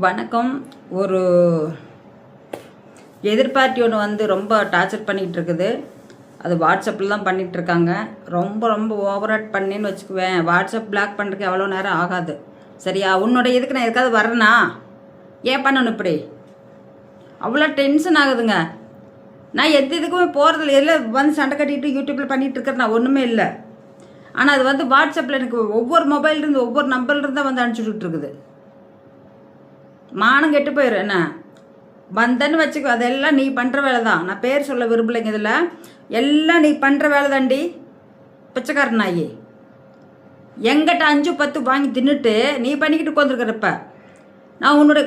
வணக்கம். ஒரு எதிர்பார்ட்டி ஒன்று வந்து ரொம்ப டார்ச்சர் பண்ணிகிட்டு இருக்குது. அது வாட்ஸ்அப்பில் தான் பண்ணிகிட்டு இருக்காங்க. ரொம்ப ரொம்ப ஓவராட் பண்ணின்னு வச்சுக்குவேன். வாட்ஸ்அப் பிளாக் பண்ணுறதுக்கு எவ்வளோ நேரம் ஆகாது. சரியா? உன்னோட இதுக்கு நான் எதுக்காவது வரேனா? ஏன் பண்ணணும் இப்படி? அவ்வளோ டென்ஷன் ஆகுதுங்க. நான் இதுக்குமே போகிறதில்ல. எல்லாம் வந்து சண்டை கட்டிட்டு யூடியூப்பில் பண்ணிகிட்டு இருக்கிறேன். நான் ஒன்றுமே இல்லை. ஆனால் அது வந்து வாட்ஸ்அப்பில் எனக்கு ஒவ்வொரு மொபைல்லேருந்து ஒவ்வொரு நம்பர்லேருந்து தான் வந்து அனுப்பிச்சுட்டு இருக்குது. மானம் கெட்டு போயிடும். என்ன வந்தேன்னு வச்சுக்கோ, அதெல்லாம் நீ பண்ணுற வேலை தான். நான் பேர் சொல்ல விரும்பலைங்க. இதில் எல்லாம் நீ பண்ணுற வேலை தாண்டி. பிச்சைக்கார நாயி எங்கிட்ட 5-10 வாங்கி தின்னுட்டு நீ பண்ணிக்கிட்டு உட்காந்துருக்கிறப்ப நான் உன்னுடைய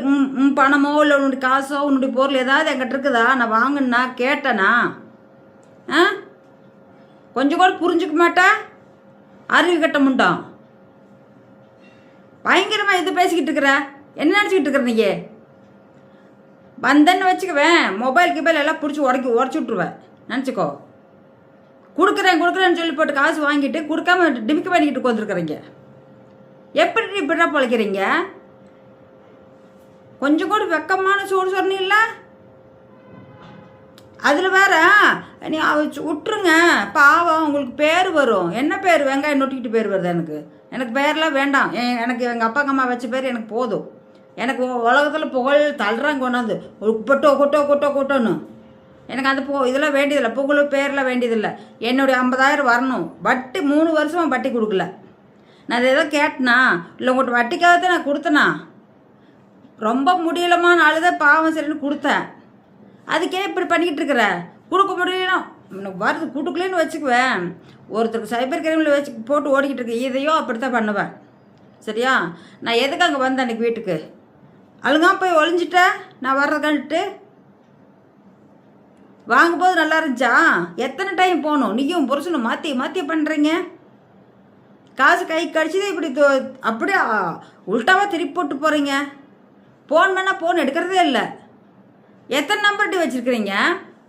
பணமோ இல்லை உன்னுடைய காசோ உன்னுடைய பொருள் ஏதாவது என்கிட்ட இருக்குதா? நான் வாங்கினா கேட்டேனா? கொஞ்சம் கூட புரிஞ்சுக்க மாட்டேன். அறிவு கட்ட முண்டாம். பயங்கரமாக இது பேசிக்கிட்டு இருக்கிற. என்ன நினச்சிக்கிட்டு இருக்கிற நீ? வந்தேன்னு வச்சுக்குவேன், மொபைல் கிபைல் எல்லாம் பிடிச்சி உடச்சி விட்ருவேன். நினச்சிக்கோ. கொடுக்குறேன்னு சொல்லி போட்டு காசு வாங்கிட்டு கொடுக்காம டிமிக்க பண்ணிக்கிட்டு உட்காந்துருக்குறீங்க. எப்படி இப்படிதான் பழைக்கிறீங்க? கொஞ்சம் கூட வெக்கமான சோறு சொன்னி இல்லை. அதில் வேற நீ விட்டுருங்க பாவம். உங்களுக்கு பேர் வரும். என்ன பேர்? வெங்காயம் நொட்டிக்கிட்டு பேர் வருது. எனக்கு பேரெலாம் வேண்டாம். எனக்கு எங்கள் அப்பா அம்மா வச்ச பேர் எனக்கு போதும். எனக்கு உலகத்தில் புகழ் தள்ளுறாங்க கொண்டாந்து ஒரு கொட்டோன்னு. எனக்கு அந்த இதெல்லாம் வேண்டியதில்லை. புகழ் பேரெலாம் வேண்டியதில்லை. என்னுடைய 50,000 வரணும். வட்டி 3 வருஷமாக வட்டி கொடுக்கல. நான் அதை ஏதோ கேட்டேனா இல்லை உங்கள்கிட்ட வட்டிக்காகத்தான் நான் கொடுத்தேனா? ரொம்ப முடியலமான ஆளுதான் பாவம் சரின்னு கொடுத்தேன். அதுக்கே இப்படி பண்ணிக்கிட்டு இருக்கிற. கொடுக்க முடியணும் வருது கொடுக்கலன்னு வச்சுக்குவேன். ஒருத்தருக்கு சைபர் கிரைமில் வச்சு போட்டு ஓடிக்கிட்டு இருக்கு. இதையோ அப்படித்தான் பண்ணுவேன். சரியா? நான் எதுக்கு அங்கே வந்தேன் அன்றைக்கி வீட்டுக்கு? அழுங்காம போய் ஒழிஞ்சிட்டேன். நான் வர்றதுன்ட்டு வாங்கும்போது நல்லா இருந்துச்சா? எத்தனை டைம் போகணும்? நீயும் புருஷனும் மாற்றி பண்ணுறீங்க. காசு கை கடிச்சதே இப்படி அப்படியே உள்டாவாக திருப்பி போட்டு போகிறீங்க. ஃபோன் பண்ணால் ஃபோன் எடுக்கிறதே இல்லை. எத்தனை நம்பர்ட்டி வச்சுருக்கிறீங்க?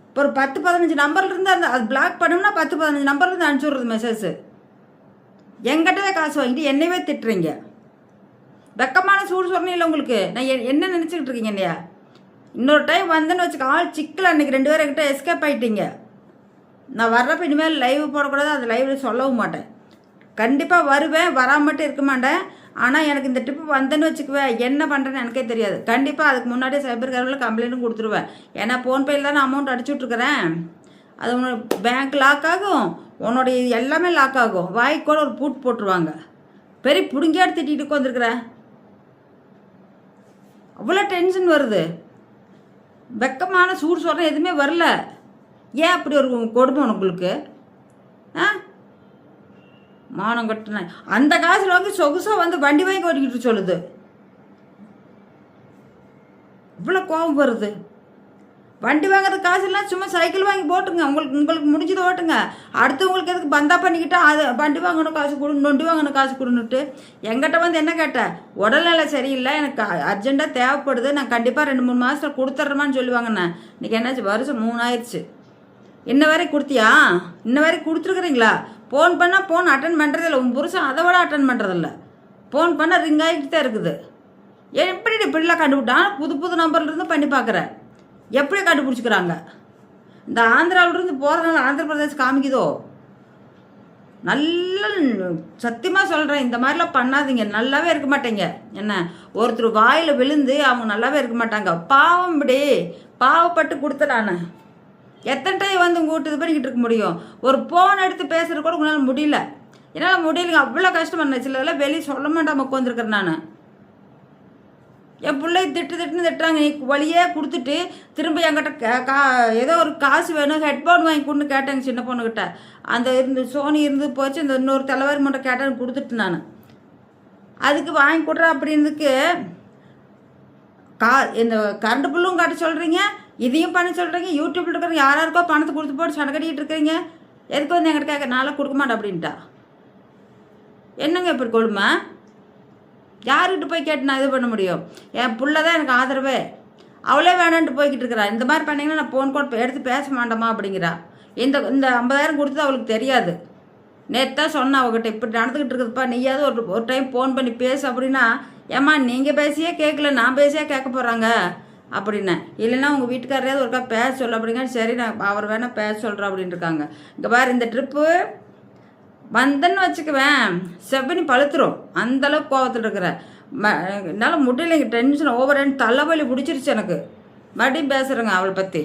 இப்போ ஒரு 10-15 நம்பர்லேருந்து அது பிளாக் பண்ணோம்னா 10-15 நம்பர்லேருந்து அனுப்பிச்சி விட்றது மெசேஜ். எங்கிட்டவே காசு வாங்கிட்டு என்னையவே திட்டுறீங்க. வெக்கமான சூடு சொன்னே இல்லை உங்களுக்கு. நான் என்ன நினச்சிக்கிட்டு இருக்கீங்க என்னையா? இன்னொரு டைம் வந்தேன்னு வச்சுக்க ஆள் சிக்கல். அன்றைக்கி 2 பேரும் என்கிட்ட எஸ்கேப் ஆகிட்டீங்க. நான் வர்றப்ப இனிமேல் லைவ் போடக்கூடாது. அது லைவில் சொல்லவும் மாட்டேன். கண்டிப்பாக வருவேன், வராம மட்டும் இருக்க மாட்டேன். ஆனால் எனக்கு இந்த ட்ரிப்பு வந்தேன்னு வச்சுக்குவேன், என்ன பண்ணுறேன்னு எனக்கே தெரியாது. கண்டிப்பாக அதுக்கு முன்னாடியே சைபர் கிரைமில் கம்ப்ளைண்ட்டும் கொடுத்துருவேன். ஏன்னா ஃபோன்பேயில் தானே அமௌண்ட் அடிச்சுட்ருக்கிறேன். அது உன்னோட பேங்க் லாக் ஆகும், உன்னோடைய எல்லாமே லாக் ஆகும். வாய்க்கு கூட ஒரு பூட் போட்டுருவாங்க. பெரிய பிடுங்கியாடு திட்டிகிட்டு உட்காந்துருக்குறேன். அவ்வளோ டென்ஷன் வருது. வெக்கமான சூடு சொல்கிறேன் எதுவுமே வரல. ஏன் அப்படி ஒரு கொடுமை உங்களுக்கு? மானம் கட்டினேன். அந்த காசில் வந்து சொகுசாக வந்து வண்டி வாங்கி ஓட்டிக்கிட்டு சொல்லுது. இவ்வளோ கோபம் வருது. வண்டி வாங்குறது காசு இல்லை, சும்மா சைக்கிள் வாங்கி போட்டுங்க. உங்களுக்கு முடிஞ்சதை ஓட்டுங்க. அடுத்தவங்களுக்கு எதுக்கு பந்தா பண்ணிக்கிட்டா? அது வண்டி வாங்கணும் காசு கொடு, நொண்டி வாங்கணும் காசு கொடுன்னுட்டு எங்கிட்ட வந்து என்ன கேட்டேன்? உடல்நிலை சரியில்லை, எனக்கு அர்ஜென்ட்டாக தேவைப்படுது, நான் கண்டிப்பாக 2-3 மாதத்தில் கொடுத்துட்றேமான்னு சொல்லுவாங்கண்ணே. இன்றைக்கி என்னாச்சு? வருஷம் 3 ஆயிடுச்சு. இன்ன வரைக்கும் கொடுத்தியா? இன்ன வரைக்கும் கொடுத்துருக்குறீங்களா? ஃபோன் பண்ணால் ஃபோன் அட்டன் பண்ணுறதில்ல. உன் புருஷன் அதை விட அட்டன் பண்ணுறதில்ல. ஃபோன் பண்ணால் ரிங் ஆகிட்டு தான் இருக்குது. எப்படி இப்படிலாம் கண்டுபிட்டான்? புது நம்பர்லேருந்து பண்ணி பார்க்குறேன். எப்படி கண்டுபிடிச்சிக்கிறாங்க? இந்த ஆந்திராவிலேருந்து போகிறதுனால ஆந்திர பிரதேஷ் காமிக்குதோ? நல்ல சத்தியமாக சொல்கிறேன், இந்த மாதிரிலாம் பண்ணாதீங்க. நல்லாவே இருக்க மாட்டேங்க. என்ன ஒருத்தர் வாயில் விழுந்து அவங்க நல்லாவே இருக்க மாட்டாங்க. பாவம் இப்படி பாவப்பட்டு கொடுத்த நான் எத்தனை டைம் வந்து உங்கள் வீட்டு இது பண்ணிக்கிட்டு இருக்க முடியும்? ஒரு ஃபோன் எடுத்து பேசுகிறது கூட உங்களால் முடியல. என்னால் முடியலைங்க. அவ்வளோ கஷ்டமாக இருந்துச்சு. சிலதெல்லாம் வெளியே சொல்ல மாட்டாமல் உட்காந்துருக்கிறேன் நான். என் பிள்ளை திட்டுன்னு திட்டுறாங்க. நீ வழியே கொடுத்துட்டு திரும்ப என்கிட்ட ஏதோ ஒரு காசு வேணும், ஹெட்ஃபோன் வாங்கி கொடுன்னு கேட்டேங்க சின்ன பொண்ணுக்கிட்ட. அந்த சோனி இருந்து போச்சு. இந்த இன்னொரு தலைவாரி மட்டும் கேட்டேன்னு கொடுத்துட்டு நான் அதுக்கு வாங்கி கொடுறேன். அப்படின்றதுக்கு இந்த கரண்ட் பில்லும் காட்ட சொல்கிறீங்க, இதையும் பண்ண சொல்கிறீங்க. யூடியூப்பில் இருக்கிற யாராருக்கோ பணத்தை கொடுத்து போட்டு சண்டை கட்டிக்கிட்டு இருக்கிறீங்க. எதுக்கு வந்து என்கிட்ட கேட்க? நான்லாம் கொடுக்க மாட்டேன் அப்படின்ட்டா. என்னங்க இப்படி கொடுமை? யாருக்கிட்ட போய் கேட்டு நான் இது பண்ண முடியும்? என் பிள்ளை தான் எனக்கு ஆதரவே. அவளே வேணான்ட்டு போய்கிட்டு இருக்கிறா. இந்த மாதிரி பண்ணிங்கன்னா நான் ஃபோன் கூட எடுத்து பேச மாட்டோமா அப்படிங்கிறா. இந்த 50,000 கொடுத்தது அவளுக்கு தெரியாது. நேற்று தான் சொன்னேன் அவகிட்ட, இப்படி நடந்துக்கிட்டு இருக்குதுப்பா, நீயாவது ஒரு டைம் ஃபோன் பண்ணி பேசு அப்படின்னா, ஏம்மா நீங்கள் பேசியே கேட்கல, நான் பேசியே கேட்க போகிறாங்க அப்படின்னேன். இல்லைன்னா உங்கள் வீட்டுக்காரையாவது ஒருக்கா பேச சொல்ல அப்படிங்க. சரி, நான் அவர் வேணால் பேச சொல்கிறேன் அப்படின்னு இருக்காங்க. இங்கே பாரு, இந்த ட்ரிப்பு வந்தேன்னு வச்சுக்குவேன், செவ்வனி பழுத்துரும். அந்தளவுக்கு கோவத்தில் இருக்கிற என்னால் முடியலைங்க, டென்ஷன் ஓவர், தலைவலி பிடிச்சிருச்சு எனக்கு. மறுபடியும் பேசுகிறேங்க அவளை பற்றி.